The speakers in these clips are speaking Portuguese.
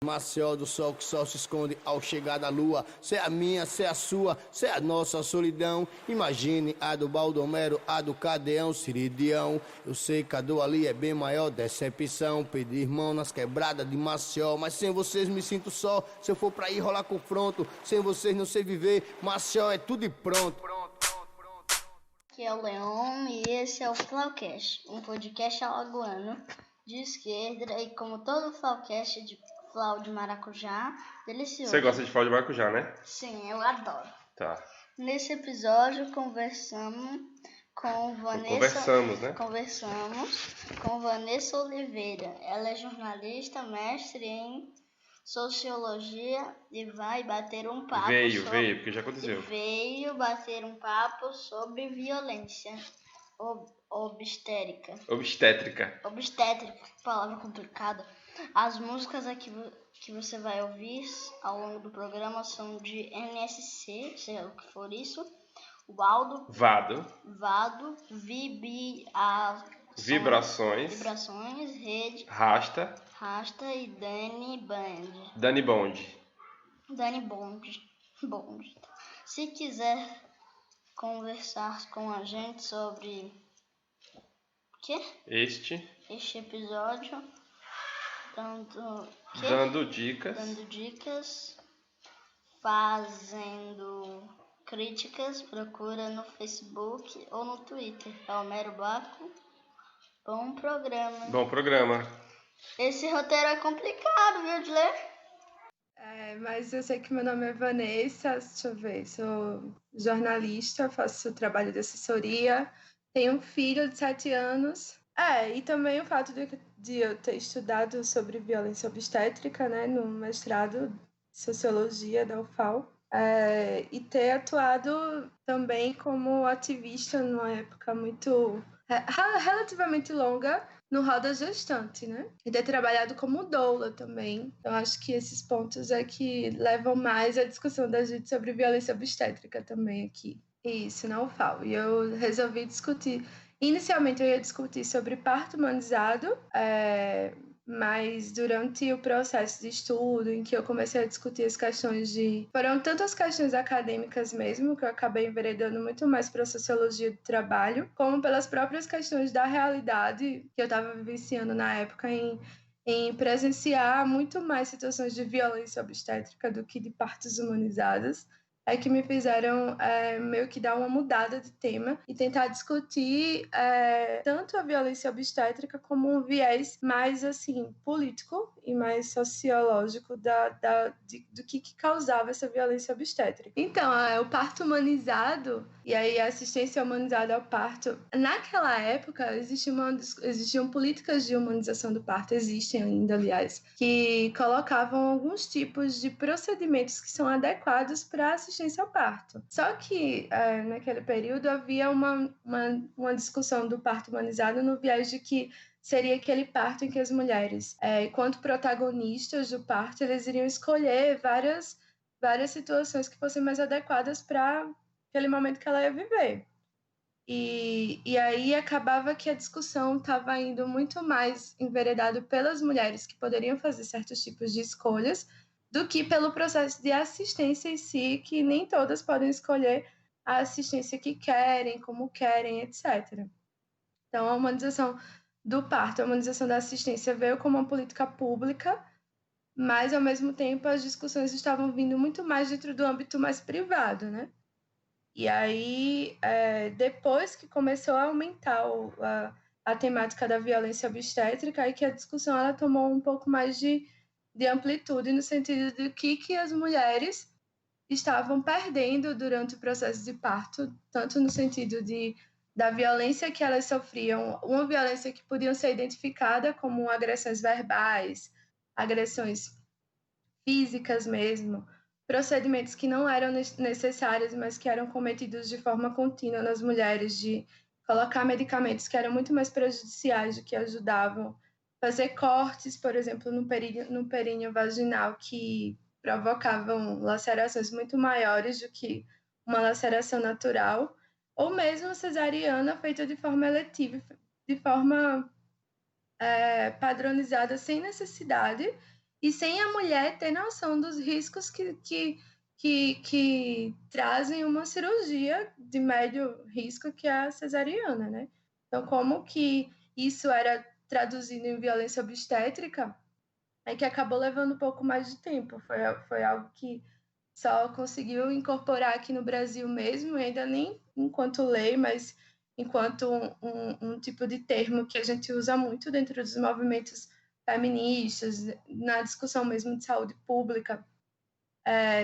Maceió do sol que só se esconde ao chegar da lua. Cê é a minha, cê é a sua, cê é a nossa solidão. Imagine a do Baldomero, a do Cadeão, Siridião. Eu sei que a do ali é bem maior, decepção. Pedir mão nas quebradas de Maceió. Mas sem vocês me sinto só. Se eu for pra ir rolar confronto, sem vocês não sei viver. Maceió é tudo e pronto. Aqui é o Leon e esse é o Flaucast, um podcast alagoano de esquerda e como todo Flaucast de flau de maracujá, delicioso. Você gosta de flau de maracujá, né? Sim, eu adoro. Tá. Nesse episódio conversamos com Vanessa Oliveira. Ela é jornalista, mestre em sociologia e vai bater um papo porque já aconteceu. Veio bater um papo sobre violência obstétrica, palavra complicada. As músicas aqui que você vai ouvir ao longo do programa são de NSC, seja o que for isso, Vado, Vibrações, Rede, Rasta e Dani Bond. Se quiser conversar com a gente sobre este episódio, dando dicas, fazendo críticas, procura no Facebook ou no Twitter. Palmero Baco. Bom programa. Esse roteiro é complicado, viu, de ler? Mas eu sei que meu nome é Vanessa, deixa eu ver, sou jornalista, faço trabalho de assessoria, tenho um filho de 7 anos. E também o fato de eu ter estudado sobre violência obstétrica, né, no mestrado de Sociologia da UFAL, e ter atuado também como ativista numa época muito relativamente longa no Roda Gestante, né? E ter trabalhado como doula também. Então, acho que esses pontos é que levam mais a discussão da gente sobre violência obstétrica também aqui. Isso, na UFAL. E eu resolvi discutir. Inicialmente, eu ia discutir sobre parto humanizado, mas durante o processo de estudo, em que eu comecei a discutir as questões foram tantas questões acadêmicas mesmo, que eu acabei enveredando muito mais para a sociologia do trabalho, como pelas próprias questões da realidade que eu estava vivenciando na época em presenciar muito mais situações de violência obstétrica do que de partos humanizados, que me fizeram meio que dar uma mudada de tema e tentar discutir tanto a violência obstétrica como um viés mais assim político e mais sociológico do que causava essa violência obstétrica. Então, o parto humanizado e aí a assistência humanizada ao parto, naquela época existiam políticas de humanização do parto, existem ainda, aliás, que colocavam alguns tipos de procedimentos que são adequados para assistência ao parto. Só que naquele período havia uma discussão do parto humanizado no viés de que seria aquele parto em que as mulheres, enquanto protagonistas do parto, eles iriam escolher várias situações que fossem mais adequadas para aquele momento que ela ia viver. E aí acabava que a discussão estava indo muito mais enveredado pelas mulheres que poderiam fazer certos tipos de escolhas do que pelo processo de assistência em si, que nem todas podem escolher a assistência que querem, como querem, etc. Então, a humanização do parto, a humanização da assistência veio como uma política pública, mas, ao mesmo tempo, as discussões estavam vindo muito mais dentro do âmbito mais privado, né? E aí, depois que começou a aumentar a temática da violência obstétrica, aí que a discussão ela tomou um pouco mais de amplitude, no sentido de que as mulheres estavam perdendo durante o processo de parto, tanto no sentido da violência que elas sofriam, uma violência que podiam ser identificada como agressões verbais, agressões físicas mesmo, procedimentos que não eram necessários, mas que eram cometidos de forma contínua nas mulheres, de colocar medicamentos que eram muito mais prejudiciais do que ajudavam, fazer cortes, por exemplo, no períneo vaginal, que provocavam lacerações muito maiores do que uma laceração natural, ou mesmo cesariana feita de forma eletiva, de forma padronizada, sem necessidade, e sem a mulher ter noção dos riscos que trazem uma cirurgia de médio risco, que é a cesariana, né? Então, como que isso era traduzido em violência obstétrica, é que acabou levando um pouco mais de tempo. Foi algo que só conseguiu incorporar aqui no Brasil mesmo, ainda nem enquanto lei, mas enquanto um tipo de termo que a gente usa muito dentro dos movimentos feministas, na discussão mesmo de saúde pública.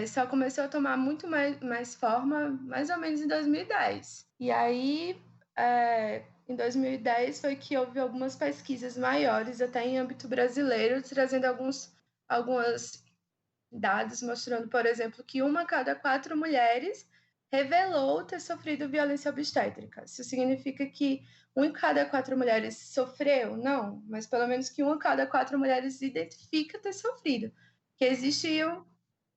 Só começou a tomar muito mais forma mais ou menos em 2010. E aí, em 2010 foi que houve algumas pesquisas maiores, até em âmbito brasileiro, trazendo alguns dados mostrando, por exemplo, que 1 a cada 4 mulheres revelou ter sofrido violência obstétrica. Isso significa que 1 em cada 4 mulheres sofreu? Não, mas pelo menos que 1 a cada 4 mulheres identifica ter sofrido.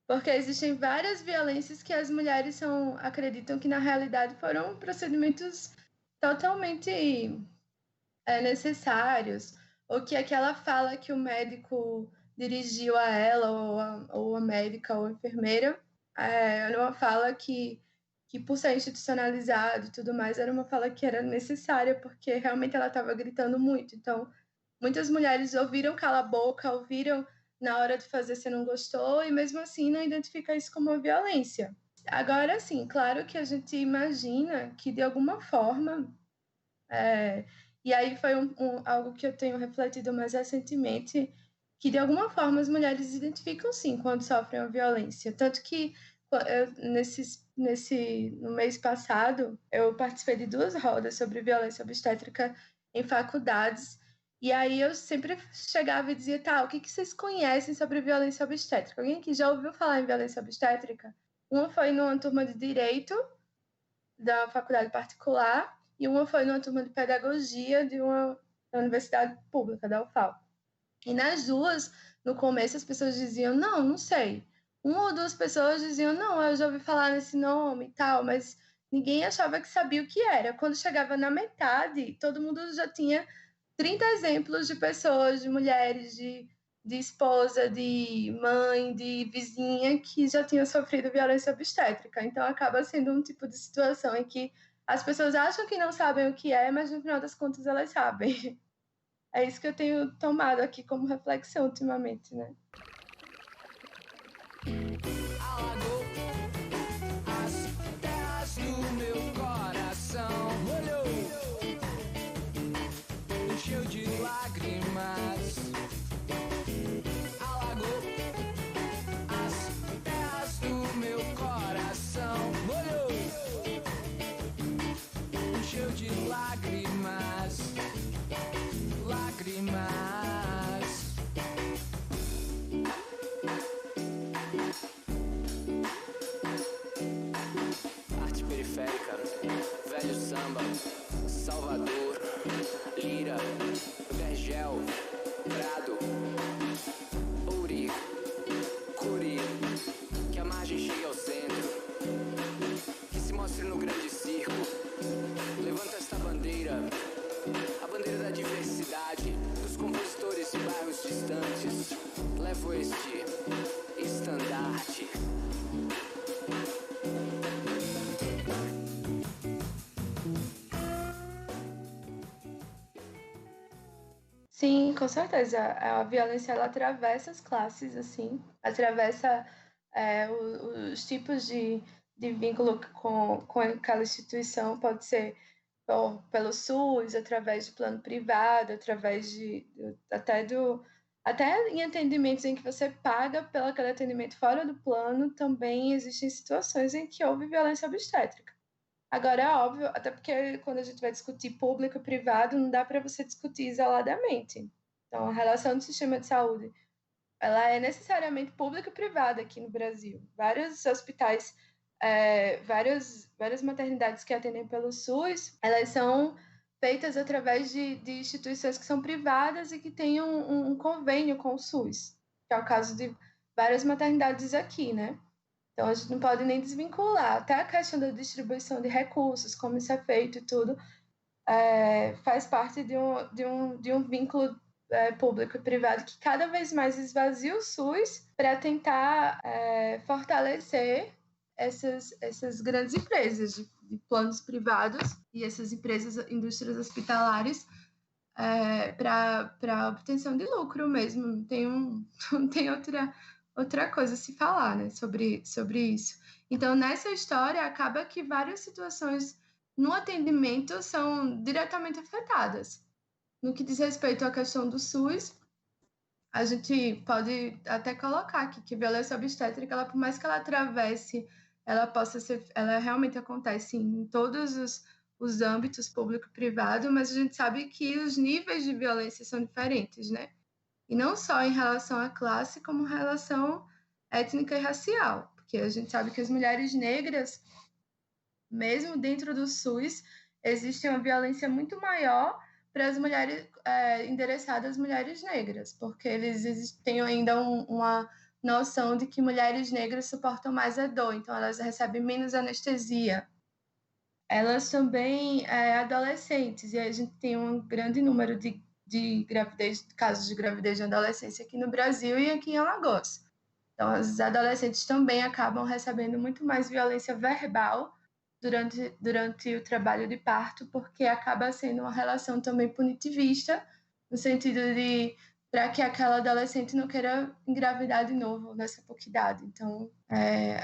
Porque existem várias violências que as mulheres acreditam que, na realidade, foram procedimentos totalmente necessários, ou que aquela fala que o médico dirigiu a ela, ou a médica, ou a enfermeira, era uma fala que por ser institucionalizado e tudo mais, era uma fala que era necessária, porque realmente ela estava gritando muito. Então, muitas mulheres ouviram cala a boca, ouviram na hora de fazer você não gostou, e mesmo assim não identifica isso como uma violência. Agora, sim, claro que a gente imagina que, de alguma forma, e aí foi algo que eu tenho refletido mais recentemente, que de alguma forma as mulheres identificam sim quando sofrem uma violência. Tanto que no mês passado eu participei de 2 rodas sobre violência obstétrica em faculdades, e aí eu sempre chegava e dizia, tá, o que vocês conhecem sobre violência obstétrica? Alguém aqui já ouviu falar em violência obstétrica? Uma foi numa turma de Direito da faculdade particular, e uma foi numa turma de Pedagogia da Universidade Pública, da UFAL. E nas duas, no começo, as pessoas diziam, não sei. 1 ou 2 pessoas diziam, não, eu já ouvi falar nesse nome e tal, mas ninguém achava que sabia o que era. Quando chegava na metade, todo mundo já tinha 30 exemplos de pessoas, de mulheres, de esposa, de mãe, de vizinha que já tinham sofrido violência obstétrica. Então, acaba sendo um tipo de situação em que as pessoas acham que não sabem o que é, mas no final das contas elas sabem. É isso que eu tenho tomado aqui como reflexão ultimamente, né? Alagou as terras do meu coração, molhou, encheu de lágrimas. Alagou as terras do meu coração, molhou, encheu de lágrimas. Arte periférica, velho samba, Salvador, Lira, Vergel, Prado, Ouri, Curi, que a margem chegue ao centro, que se mostre no grande circo. Levanta esta bandeira, a bandeira da diversidade, dos compositores de bairros distantes. Levo este estandarte. Sim, com certeza. A violência, ela atravessa as classes, assim, atravessa os tipos de vínculo com aquela instituição. Pode ser pelo SUS, através de plano privado, através até em atendimentos em que você paga pelo aquele atendimento fora do plano, também existem situações em que houve violência obstétrica. Agora, é óbvio, até porque quando a gente vai discutir público e privado, não dá para você discutir isoladamente. Então, a relação do sistema de saúde, ela é necessariamente pública e privada aqui no Brasil. Vários hospitais, várias maternidades que atendem pelo SUS, elas são feitas através de instituições que são privadas e que têm um convênio com o SUS, que é o caso de várias maternidades aqui, né? Então, a gente não pode nem desvincular. Até a questão da distribuição de recursos, como isso é feito e tudo, faz parte de um vínculo público e privado que cada vez mais esvazia o SUS para tentar fortalecer essas grandes empresas de planos privados e essas indústrias hospitalares para obtenção de lucro mesmo. Não tem outra coisa a se falar, né, sobre isso. Então, nessa história, acaba que várias situações no atendimento são diretamente afetadas. No que diz respeito à questão do SUS, a gente pode até colocar aqui que a violência obstétrica, por mais que ela atravesse, ela realmente acontece em todos os âmbitos público e privado, mas a gente sabe que os níveis de violência são diferentes, né? E não só em relação à classe, como em relação étnica e racial, porque a gente sabe que as mulheres negras, mesmo dentro do SUS, existe uma violência muito maior para as mulheres endereçadas às mulheres negras, porque eles têm ainda uma noção de que mulheres negras suportam mais a dor, então elas recebem menos anestesia. Elas também adolescentes, e a gente tem um grande número de casos de gravidez de adolescência aqui no Brasil e aqui em Alagoas. Então, as adolescentes também acabam recebendo muito mais violência verbal durante o trabalho de parto, porque acaba sendo uma relação também punitivista, no sentido de para que aquela adolescente não queira engravidar de novo nessa pouca idade. Então,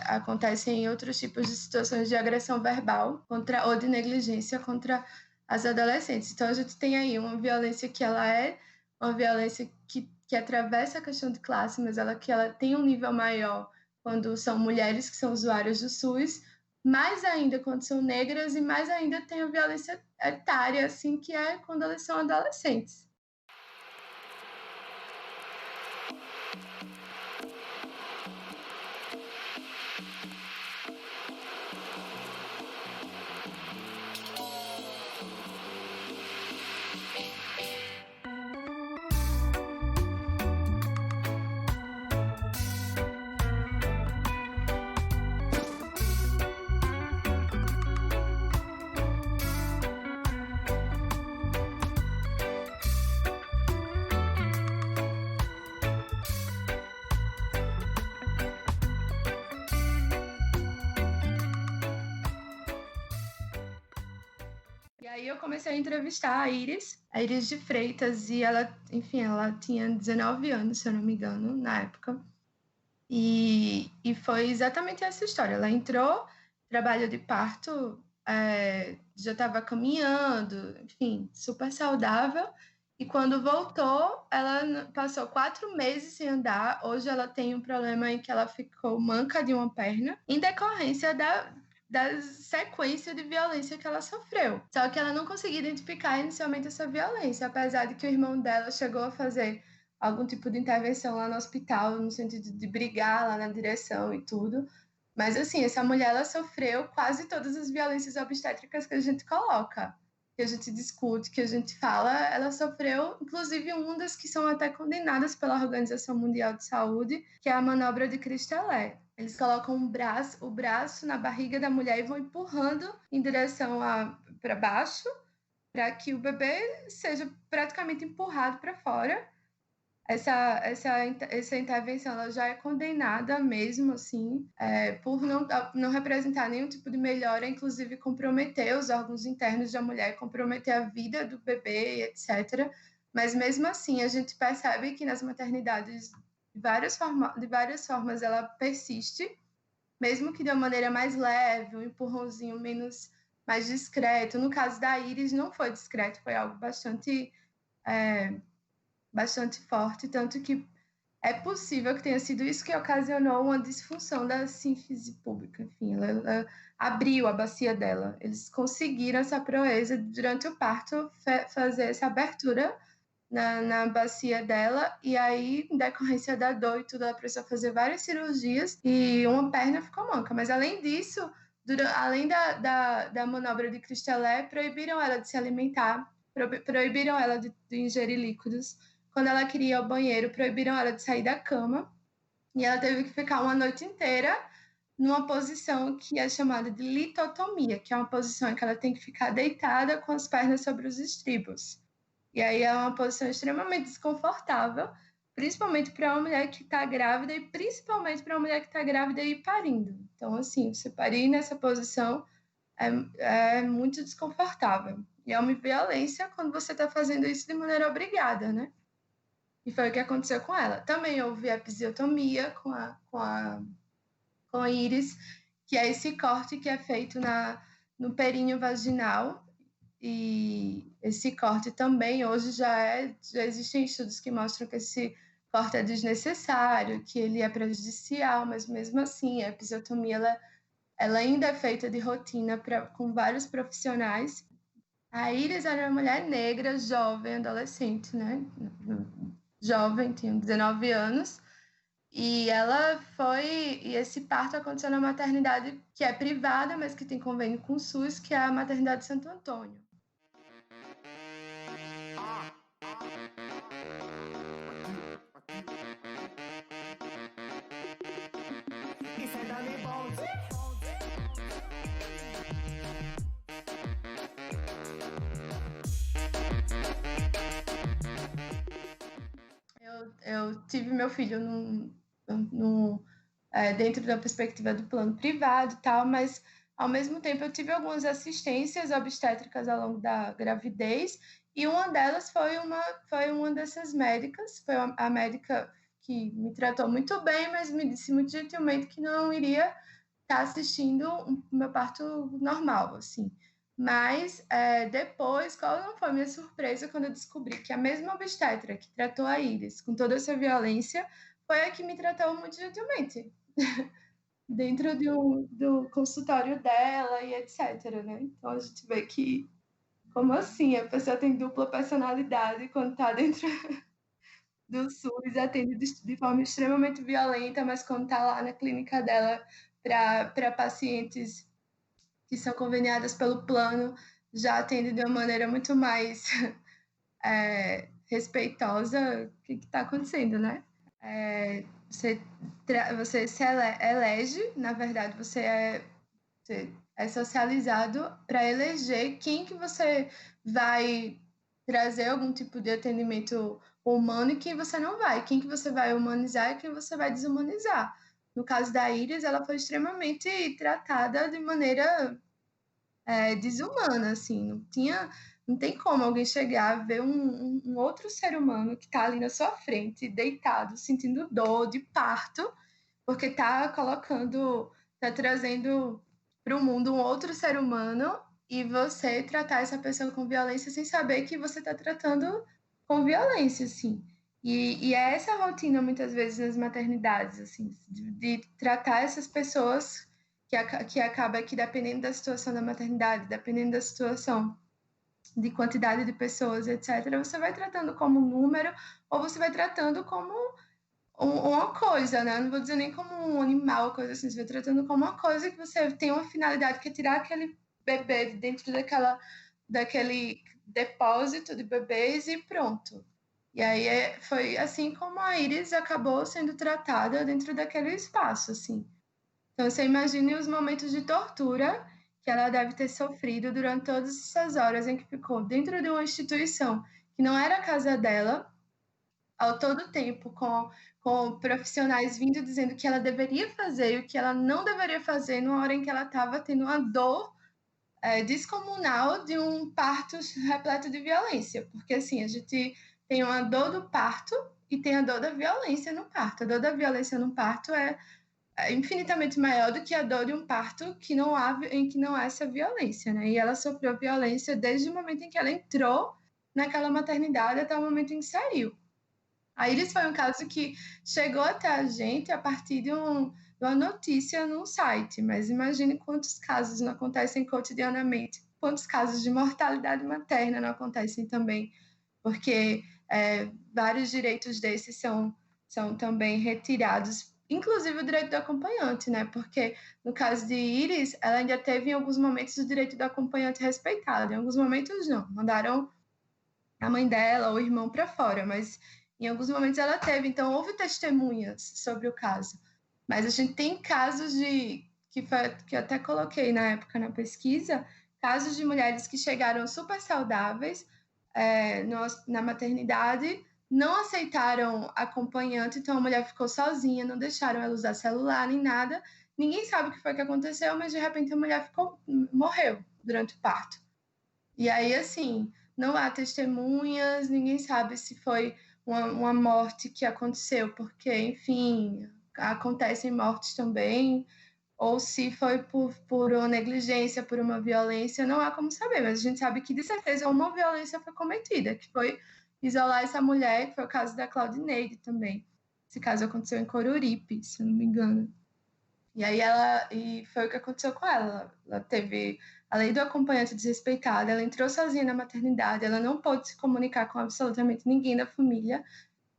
acontecem outros tipos de situações de agressão verbal ou de negligência contra as adolescentes. Então, a gente tem aí uma violência que ela é uma violência que atravessa a questão de classe, mas que ela tem um nível maior quando são mulheres que são usuárias do SUS, mais ainda quando são negras e mais ainda tem a violência etária, assim, que é quando elas são adolescentes. Aí eu comecei a entrevistar a Iris de Freitas, e ela tinha 19 anos, se eu não me engano, na época. E foi exatamente essa história. Ela entrou, trabalho de parto, já estava caminhando, enfim, super saudável. E quando voltou, ela passou 4 meses sem andar. Hoje ela tem um problema em que ela ficou manca de uma perna, em decorrência da sequência de violência que ela sofreu. Só que ela não conseguia identificar inicialmente essa violência, apesar de que o irmão dela chegou a fazer algum tipo de intervenção lá no hospital, no sentido de brigar lá na direção e tudo. Mas, assim, essa mulher, ela sofreu quase todas as violências obstétricas que a gente coloca, que a gente discute, que a gente fala. Ela sofreu, inclusive, uma das que são até condenadas pela Organização Mundial de Saúde, que é a manobra de Christelet. Eles colocam o braço na barriga da mulher e vão empurrando em direção para baixo, para que o bebê seja praticamente empurrado para fora. Essa intervenção ela já é condenada mesmo, assim, por não representar nenhum tipo de melhora, inclusive comprometer os órgãos internos da mulher, comprometer a vida do bebê, etc. Mas mesmo assim, a gente percebe que nas maternidades de várias formas ela persiste, mesmo que de uma maneira mais leve, um empurrãozinho mais discreto. No caso da Iris, não foi discreto, foi algo bastante forte, tanto que é possível que tenha sido isso que ocasionou uma disfunção da sínfise pública. Enfim, ela abriu a bacia dela. Eles conseguiram essa proeza durante o parto, fazer essa abertura na bacia dela, e aí, em decorrência da dor e tudo, ela precisou fazer várias cirurgias e uma perna ficou manca. Mas, além disso, além da manobra de Christelet, proibiram ela de se alimentar, proibiram ela de ingerir líquidos. Quando ela queria ir ao banheiro, proibiram ela de sair da cama, e ela teve que ficar uma noite inteira numa posição que é chamada de litotomia, que é uma posição em que ela tem que ficar deitada com as pernas sobre os estribos. E aí é uma posição extremamente desconfortável, principalmente para uma mulher que está grávida e principalmente para uma mulher que está grávida e parindo. Então, assim, você parir nessa posição é muito desconfortável. E é uma violência quando você está fazendo isso de maneira obrigada, né? E foi o que aconteceu com ela. Também houve episiotomia com a Iris, que é esse corte que é feito no períneo vaginal. E esse corte também, hoje já existem estudos que mostram que esse corte é desnecessário, que ele é prejudicial, mas mesmo assim, a episiotomia ela ainda é feita de rotina com vários profissionais. A Iris era uma mulher negra, jovem, adolescente, né? Jovem, tinha 19 anos. E esse parto aconteceu na maternidade que é privada, mas que tem convênio com o SUS, que é a maternidade Santo Antônio. Eu tive meu filho dentro da perspectiva do plano privado e tal, mas ao mesmo tempo eu tive algumas assistências obstétricas ao longo da gravidez e uma delas foi uma dessas médicas, foi a médica que me tratou muito bem, mas me disse muito gentilmente que não iria estar assistindo o meu parto normal, assim. Mas depois, qual não foi minha surpresa quando eu descobri que a mesma obstetra que tratou a Iris com toda essa violência foi a que me tratou muito gentilmente dentro do consultório dela e etc, né? Então a gente vê que, como assim, a pessoa tem dupla personalidade quando está dentro do SUS, atende de forma extremamente violenta, mas quando está lá na clínica dela para pacientes que são conveniadas pelo plano, já atende de uma maneira muito mais respeitosa. O que está acontecendo, né? Você se elege, na verdade, você é socializado para eleger quem que você vai trazer algum tipo de atendimento humano e quem você não vai, quem que você vai humanizar e quem você vai desumanizar. No caso da Iris, ela foi extremamente tratada de maneira desumana, assim, não tem como alguém chegar, ver um outro ser humano que está ali na sua frente, deitado, sentindo dor de parto, porque está trazendo para o mundo um outro ser humano e você tratar essa pessoa com violência sem saber que você está tratando com violência, assim. E é essa rotina, muitas vezes, nas maternidades, assim, de tratar essas pessoas que acaba que, dependendo da situação da maternidade, dependendo da situação de quantidade de pessoas, etc., você vai tratando como um número ou você vai tratando como uma coisa, né? Não vou dizer nem como um animal, coisa assim, você vai tratando como uma coisa que você tem uma finalidade, que é tirar aquele bebê dentro daquele depósito de bebês e pronto. E aí foi assim como a Iris acabou sendo tratada dentro daquele espaço, assim. Então, você imagine os momentos de tortura que ela deve ter sofrido durante todas essas horas em que ficou dentro de uma instituição que não era a casa dela, ao todo tempo, com profissionais vindo dizendo o que ela deveria fazer e o que ela não deveria fazer na hora em que ela estava tendo uma dor descomunal de um parto repleto de violência. Porque, assim, a gente tem uma dor do parto e tem a dor da violência no parto. A dor da violência no parto é infinitamente maior do que a dor de um parto em que não há essa violência, né? E ela sofreu violência desde o momento em que ela entrou naquela maternidade até o momento em que saiu. A Iris foi um caso que chegou até a gente a partir de uma notícia num site, mas imagine quantos casos não acontecem cotidianamente, quantos casos de mortalidade materna não acontecem também, porque vários direitos desses são também retirados, inclusive o direito do acompanhante, né? Porque no caso de Iris, ela ainda teve em alguns momentos o direito do acompanhante respeitado, em alguns momentos não, mandaram a mãe dela ou o irmão para fora, mas em alguns momentos ela teve, então houve testemunhas sobre o caso. Mas a gente tem casos que eu até coloquei na época na pesquisa, casos de mulheres que chegaram super saudáveis, na maternidade, não aceitaram acompanhante, então a mulher ficou sozinha, não deixaram ela usar celular nem nada. Ninguém sabe o que foi que aconteceu, mas de repente a mulher morreu durante o parto. E aí, assim, não há testemunhas, ninguém sabe se foi uma morte que aconteceu, porque, enfim, acontecem mortes também, ou se foi por uma negligência, por uma violência, não há como saber, mas a gente sabe que, de certeza, uma violência foi cometida, que foi isolar essa mulher, que foi o caso da Claudineide também. Esse caso aconteceu em Coruripe, se eu não me engano. E aí e foi o que aconteceu com ela. Ela teve a lei do acompanhante desrespeitada, ela entrou sozinha na maternidade, ela não pôde se comunicar com absolutamente ninguém da família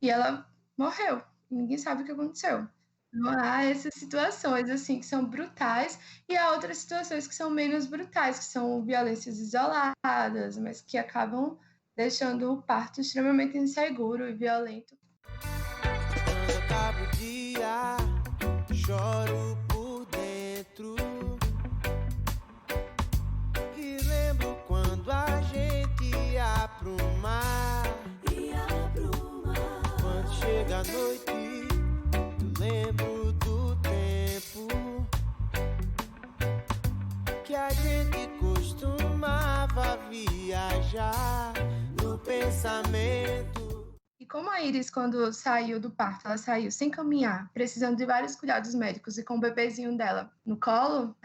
e ela morreu. Ninguém sabe o que aconteceu. Então, há essas situações assim que são brutais e há outras situações que são menos brutais, que são violências isoladas, mas que acabam deixando o parto extremamente inseguro e violento. Quando acaba o dia, choro por dentro e lembro quando a gente ia pro mar. Quando chega a noite, eu lembro do tempo que a gente costumava viajar no pensamento. E como a Iris, quando saiu do parto, ela saiu sem caminhar, precisando de vários cuidados médicos e com o bebezinho dela no colo,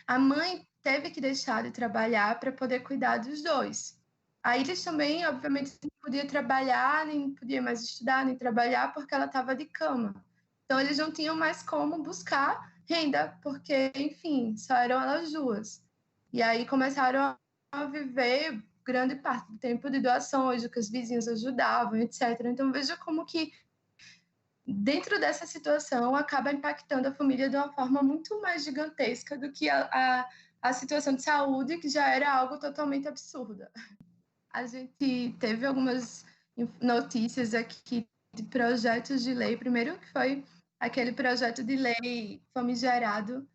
a mãe teve que deixar de trabalhar para poder cuidar dos dois. A Iris também, obviamente, não podia trabalhar, nem podia mais estudar, nem trabalhar, porque ela estava de cama. Então, eles não tinham mais como buscar renda, porque, enfim, só eram elas duas. E aí começaram a viver grande parte do tempo de doações, do que os vizinhos ajudavam, etc. Então, veja como que, dentro dessa situação, acaba impactando a família de uma forma muito mais gigantesca do que a situação de saúde, que já era algo totalmente absurda. A gente teve algumas notícias aqui de projetos de lei. Primeiro, que foi aquele projeto de lei famigerado,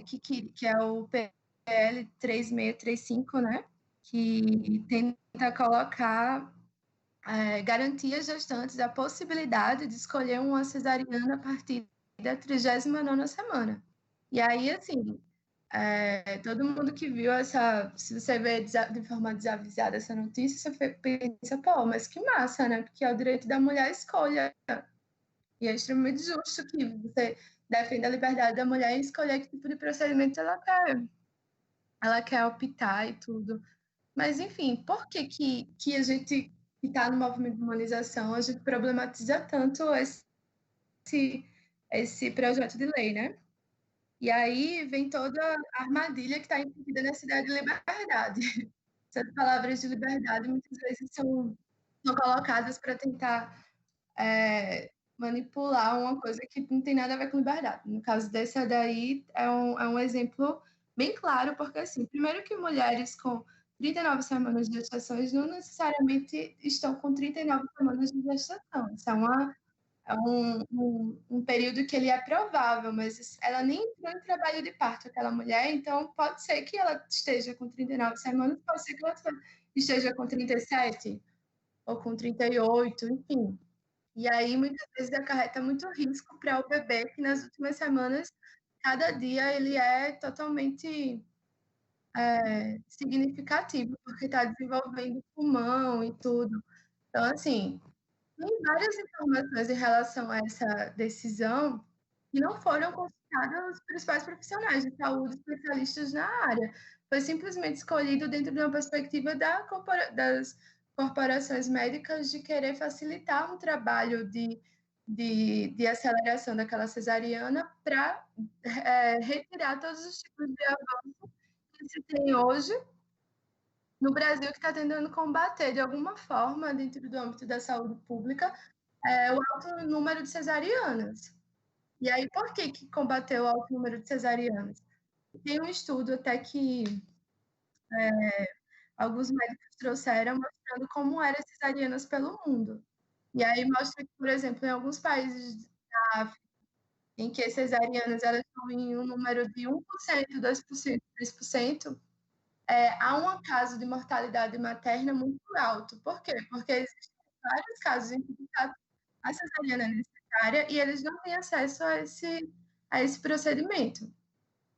que é o PL 3635, né? Que tenta colocar, garantir às gestantes a possibilidade de escolher uma cesariana a partir da 39ª semana. E aí, assim, todo mundo que viu se você vê de forma desavisada essa notícia, você pensa, pô, mas que massa, né? Porque é o direito da mulher à escolha. E é extremamente justo que você defenda a liberdade da mulher em escolher que tipo de procedimento ela quer optar e tudo. Mas, enfim, por que a gente que está no movimento de humanização, a gente problematiza tanto esse projeto de lei, né? E aí vem toda a armadilha que está incluída nessa ideia de liberdade. Essas palavras de liberdade muitas vezes são colocadas para tentar manipular uma coisa que não tem nada a ver com liberdade. No caso dessa daí, é um exemplo bem claro, porque, assim, primeiro que mulheres com 39 semanas de gestação não necessariamente estão com 39 semanas de gestação. Isso é um período que ele é provável, mas ela nem entrou em trabalho de parto, aquela mulher, então pode ser que ela esteja com 39 semanas, pode ser que ela esteja com 37 ou com 38, enfim. E aí, muitas vezes, acarreta muito risco para o bebê, que nas últimas semanas, cada dia ele é totalmente significativo, porque está desenvolvendo pulmão e tudo. Então, assim, tem várias informações em relação a essa decisão que não foram consultadas os principais profissionais de saúde, especialistas na área. Foi simplesmente escolhido dentro de uma perspectiva das corporações médicas de querer facilitar um trabalho de aceleração daquela cesariana para retirar todos os tipos de avanço que se tem hoje no Brasil, que está tentando combater de alguma forma, dentro do âmbito da saúde pública, o alto número de cesarianas. E aí, por que combateu o alto número de cesarianas? Tem um estudo até que alguns médicos trouxeram mostrando como eram as cesarianas pelo mundo. E aí mostra que, por exemplo, em alguns países da África, em que as cesarianas elas estão em um número de 1%, 2%, 3%, há um caso de mortalidade materna muito alto. Por quê? Porque existem vários casos em que a cesariana é necessária e eles não têm acesso a esse procedimento.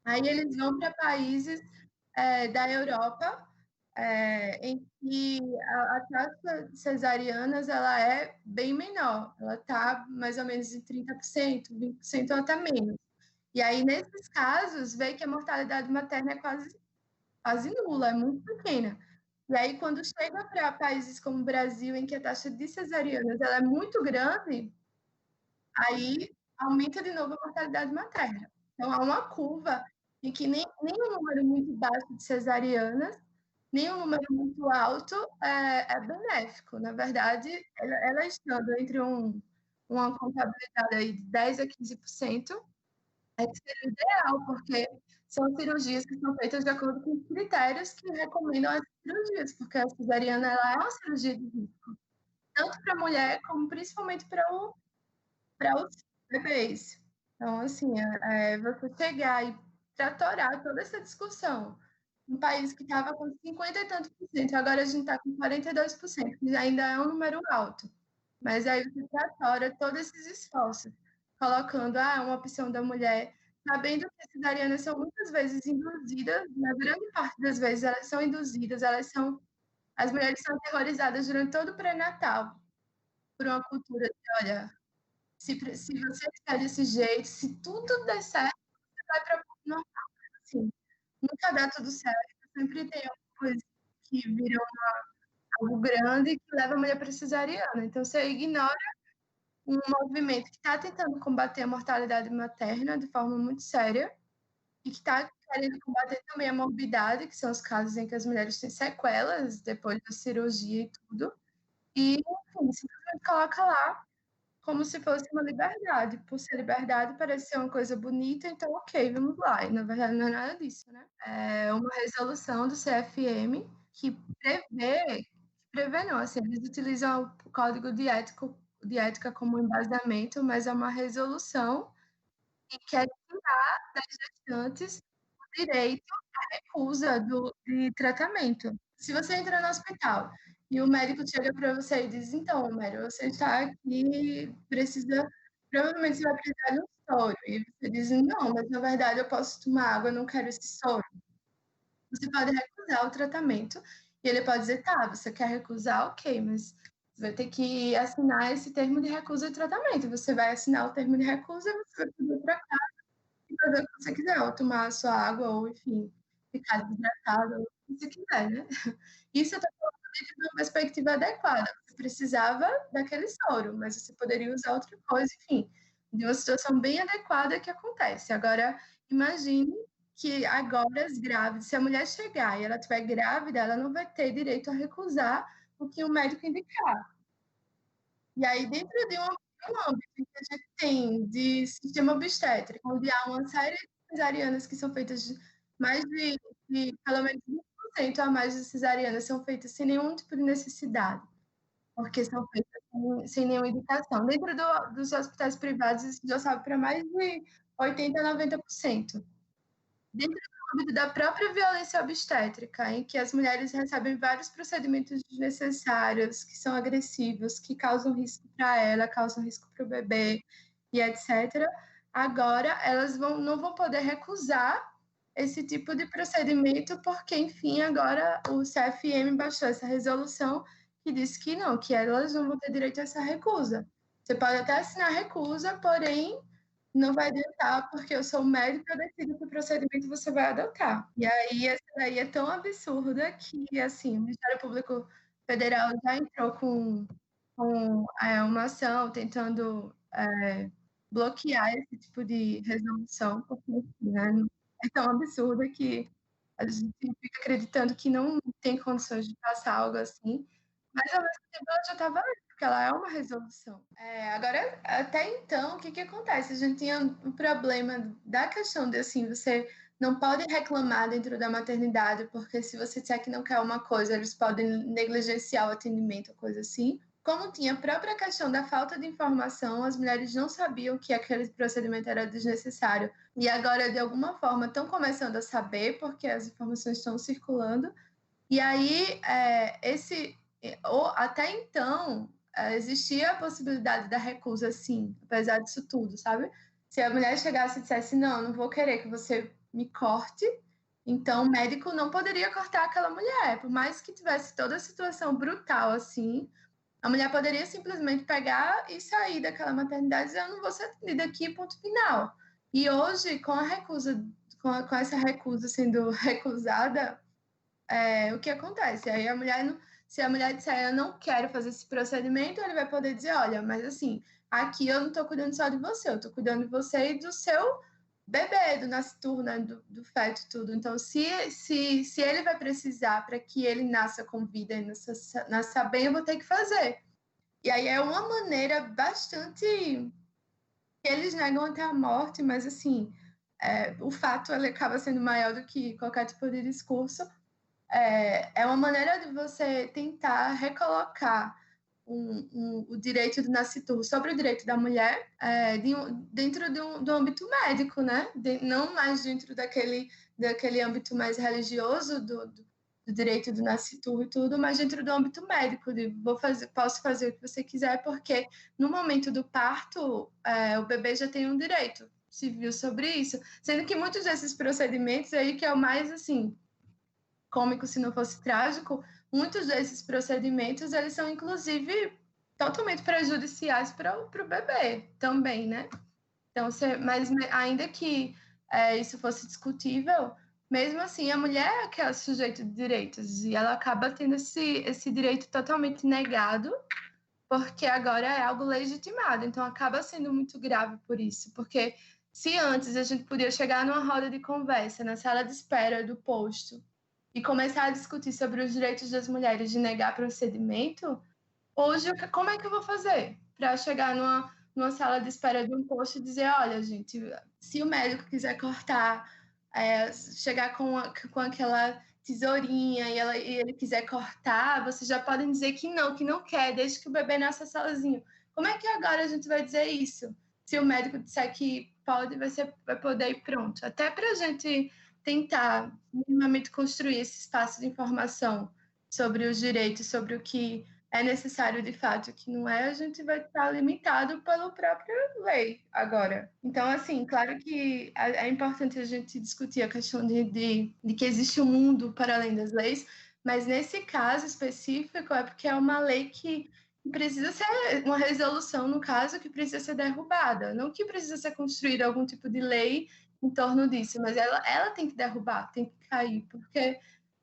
Aí eles vão para países da Europa, em que a taxa de cesarianas ela é bem menor, ela está mais ou menos em 30%, 20% ou até menos. E aí, nesses casos, vê que a mortalidade materna é quase nula, é muito pequena. E aí, quando chega para países como o Brasil, em que a taxa de cesarianas ela é muito grande, aí aumenta de novo a mortalidade materna. Então, há uma curva em que nem um número muito baixo de cesarianas, nem um número muito alto é benéfico. Na verdade, ela estando entre uma contabilidade aí de 10% a 15%, que seria ideal, porque são cirurgias que são feitas de acordo com os critérios que recomendam as cirurgias, porque a cesariana ela é uma cirurgia de risco, tanto para a mulher como principalmente para os bebês. Então, assim, você chegar e tratorar toda essa discussão, um país que estava com 50 e tantos por cento, agora a gente está com 42%, que ainda é um número alto. Mas aí você tratora todos esses esforços, colocando uma opção da mulher, sabendo que as cesarianas são muitas vezes induzidas, na grande parte das vezes elas são induzidas, as mulheres são aterrorizadas durante todo o pré-natal por uma cultura de, olha, se você fizer desse jeito, se tudo der certo, você vai para o normal. Assim, nunca dá tudo certo, sempre tem alguma coisa que vira algo grande que leva a mulher para cesariana. Então, você ignora um movimento que está tentando combater a mortalidade materna de forma muito séria e que está querendo combater também a morbidade, que são os casos em que as mulheres têm sequelas depois da cirurgia e tudo. E, enfim, simplesmente coloca lá como se fosse uma liberdade. Por ser liberdade, parece ser uma coisa bonita, então ok, vamos lá. E na verdade não é nada disso, né? É uma resolução do CFM que prevê não, assim, eles utilizam o código de ética como embasamento, mas é uma resolução que quer tirar das gestantes o direito à recusa de tratamento. Se você entra no hospital e o médico chega para você e diz, então, Mário, você está aqui, provavelmente você vai precisar de um soro. E você diz, não, mas na verdade eu posso tomar água, eu não quero esse soro. Você pode recusar o tratamento e ele pode dizer, tá, você quer recusar, ok, mas você vai ter que assinar esse termo de recusa de tratamento. Você vai assinar o termo de recusa, você vai poder ir para casa e fazer o que você quiser, ou tomar a sua água, ou enfim, ficar desidratado, ou o que você quiser, né? Isso eu estou falando dentro de uma perspectiva adequada. Você precisava daquele soro, mas você poderia usar outra coisa, enfim, de uma situação bem adequada que acontece. Agora, imagine que agora as grávidas, se a mulher chegar e ela estiver grávida, ela não vai ter direito a recusar o que o médico indicar. E aí, dentro de um âmbito que a gente tem de sistema obstétrico, onde há uma série de cesarianas que são feitas mais de pelo menos 20% a mais de cesarianas são feitas sem nenhum tipo de necessidade, porque são feitas sem nenhuma indicação. Dentro dos hospitais privados, isso já sobe para mais de 80% a 90%. Dentro do âmbito da própria violência obstétrica, em que as mulheres recebem vários procedimentos desnecessários, que são agressivos, que causam risco para ela, causam risco para o bebê e etc., agora elas não vão poder recusar esse tipo de procedimento, porque, enfim, agora o CFM baixou essa resolução que diz que não, que elas não vão ter direito a essa recusa. Você pode até assinar recusa, porém não vai adiantar, porque eu sou médico e eu decido que o procedimento você vai adotar. E aí, essa daí é tão absurda que, assim, o Ministério Público Federal já entrou com uma ação tentando bloquear esse tipo de resolução, porque, né, é tão absurda que a gente fica acreditando que não tem condições de passar algo assim, mas ao mesmo tempo ela já estava ali, porque ela é uma resolução. Agora, até então, o que acontece? A gente tinha um problema da questão de, assim, você não pode reclamar dentro da maternidade, porque se você disser que não quer uma coisa, eles podem negligenciar o atendimento, coisa assim. como tinha a própria questão da falta de informação, as mulheres não sabiam que aquele procedimento era desnecessário. E agora, de alguma forma, estão começando a saber, porque as informações estão circulando. E aí, até então, existia a possibilidade da recusa, sim, apesar disso tudo, sabe? Se a mulher chegasse e dissesse, não vou querer que você me corte, então o médico não poderia cortar aquela mulher, por mais que tivesse toda a situação brutal assim, a mulher poderia simplesmente pegar e sair daquela maternidade e dizer, eu não vou ser atendida aqui, ponto final. E hoje, com a recusa, com essa recusa sendo recusada, o que acontece? Aí a mulher, se a mulher disser, eu não quero fazer esse procedimento, ele vai poder dizer, olha, mas assim, aqui eu não estou cuidando só de você, eu estou cuidando de você e do seu bebê, do nascituro, né, do feto, tudo. Então, se ele vai precisar para que ele nasça com vida e nasça bem, eu vou ter que fazer. E aí é uma maneira bastante... Eles negam até a morte, mas, assim, o fato ele acaba sendo maior do que qualquer tipo de discurso. É uma maneira de você tentar recolocar o direito do nascituro sobre o direito da mulher dentro do âmbito médico, né? Não mais dentro daquele âmbito mais religioso do direito do nascituro e tudo, mas dentro do âmbito médico, de posso fazer o que você quiser, porque no momento do parto, o bebê já tem um direito civil sobre isso, sendo que muitos desses procedimentos aí, que é o mais, assim, cômico se não fosse trágico, muitos desses procedimentos, eles são, inclusive, totalmente prejudiciais para o bebê também, né? Então, mas ainda que isso fosse discutível, mesmo assim, a mulher é que é o sujeito de direitos, e ela acaba tendo esse direito totalmente negado, porque agora é algo legitimado. Então, acaba sendo muito grave por isso, porque se antes a gente podia chegar numa roda de conversa, na sala de espera do posto, e começar a discutir sobre os direitos das mulheres de negar procedimento, hoje, como é que eu vou fazer para chegar numa sala de espera de um posto e dizer, olha, gente, se o médico quiser cortar, chegar com aquela tesourinha e ele quiser cortar, vocês já podem dizer que não quer, desde que o bebê nasça sozinho. Como é que agora a gente vai dizer isso? Se o médico disser que pode, vai poder ir pronto. Até para a gente tentar minimamente construir esse espaço de informação sobre os direitos, sobre o que é necessário de fato, o que não é, a gente vai estar limitado pela própria lei agora. Então, assim, claro que é importante a gente discutir a questão de que existe um mundo para além das leis, mas nesse caso específico é porque é uma lei que precisa ser, uma resolução, no caso, que precisa ser derrubada, não que precisa ser construída algum tipo de lei em torno disso, mas ela tem que derrubar, tem que cair, porque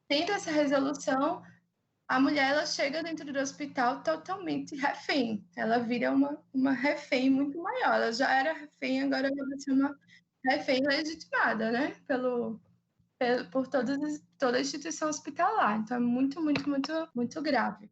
tendo essa resolução, a mulher ela chega dentro do hospital totalmente refém, ela vira uma refém muito maior, ela já era refém, agora ela vai ser uma refém legitimada, né, por toda a instituição hospitalar, então é muito, muito, muito, muito grave.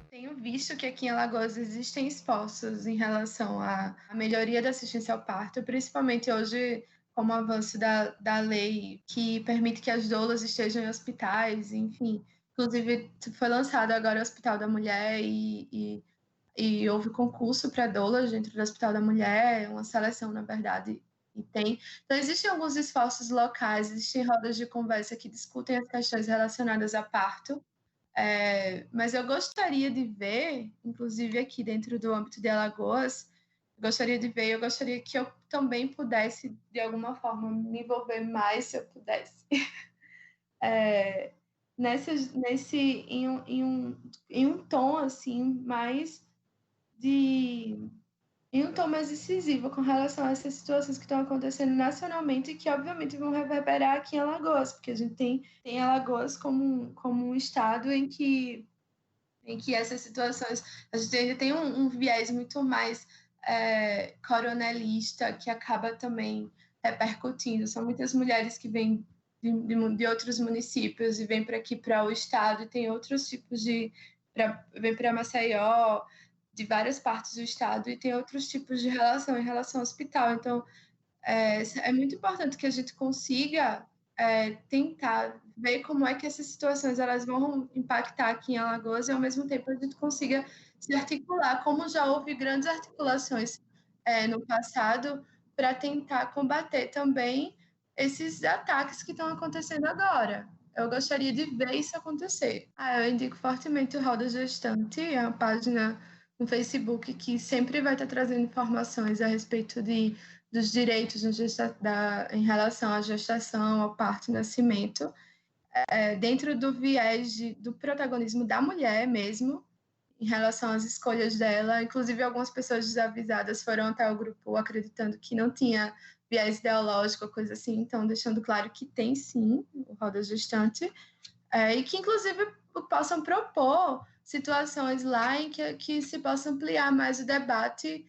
Tenho visto que aqui em Alagoas existem esforços em relação à melhoria da assistência ao parto, principalmente hoje com o avanço da lei que permite que as doulas estejam em hospitais, enfim. Inclusive, foi lançado agora o Hospital da Mulher e houve concurso para doulas dentro do Hospital da Mulher, uma seleção, na verdade, e tem. Então, existem alguns esforços locais, existem rodas de conversa que discutem as questões relacionadas a parto, mas eu gostaria de ver, inclusive aqui dentro do âmbito de Alagoas, eu gostaria que eu também pudesse, de alguma forma, me envolver mais, se eu pudesse, em um tom assim, mais em um tom mais decisivo com relação a essas situações que estão acontecendo nacionalmente e que, obviamente, vão reverberar aqui em Alagoas, porque a gente tem Alagoas como um estado em que essas situações... A gente ainda tem um viés muito mais coronelista, que acaba também repercutindo. São muitas mulheres que vêm de outros municípios e vêm para aqui, para o estado, e tem outros tipos vem para Maceió, de várias partes do estado e tem outros tipos de relação em relação ao hospital. Então, é muito importante que a gente consiga tentar ver como é que essas situações elas vão impactar aqui em Alagoas e, ao mesmo tempo, a gente consiga se articular, como já houve grandes articulações no passado, para tentar combater também esses ataques que estão acontecendo agora. Eu gostaria de ver isso acontecer. Eu indico fortemente o Roda Gestante, é uma página no Facebook que sempre vai estar trazendo informações a respeito dos direitos em relação à gestação, ao parto e nascimento, dentro do viés do protagonismo da mulher mesmo, em relação às escolhas dela. Inclusive, algumas pessoas desavisadas foram até o grupo acreditando que não tinha viés ideológico, coisa assim, então deixando claro que tem sim o Roda Gestante, e que inclusive possam propor situações lá em que se possa ampliar mais o debate,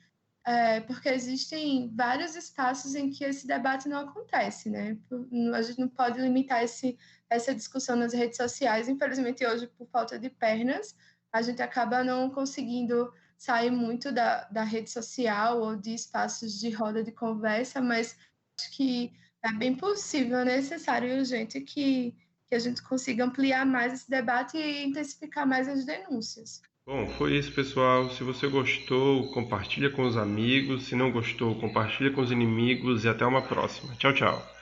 porque existem vários espaços em que esse debate não acontece, né? A gente não pode limitar essa discussão nas redes sociais. Infelizmente, hoje, por falta de pernas, a gente acaba não conseguindo sair muito da rede social ou de espaços de roda de conversa, mas acho que é bem possível, necessário e urgente que a gente consiga ampliar mais esse debate e intensificar mais as denúncias. Bom, foi isso, pessoal. Se você gostou, compartilha com os amigos. Se não gostou, compartilha com os inimigos. E até uma próxima. Tchau, tchau.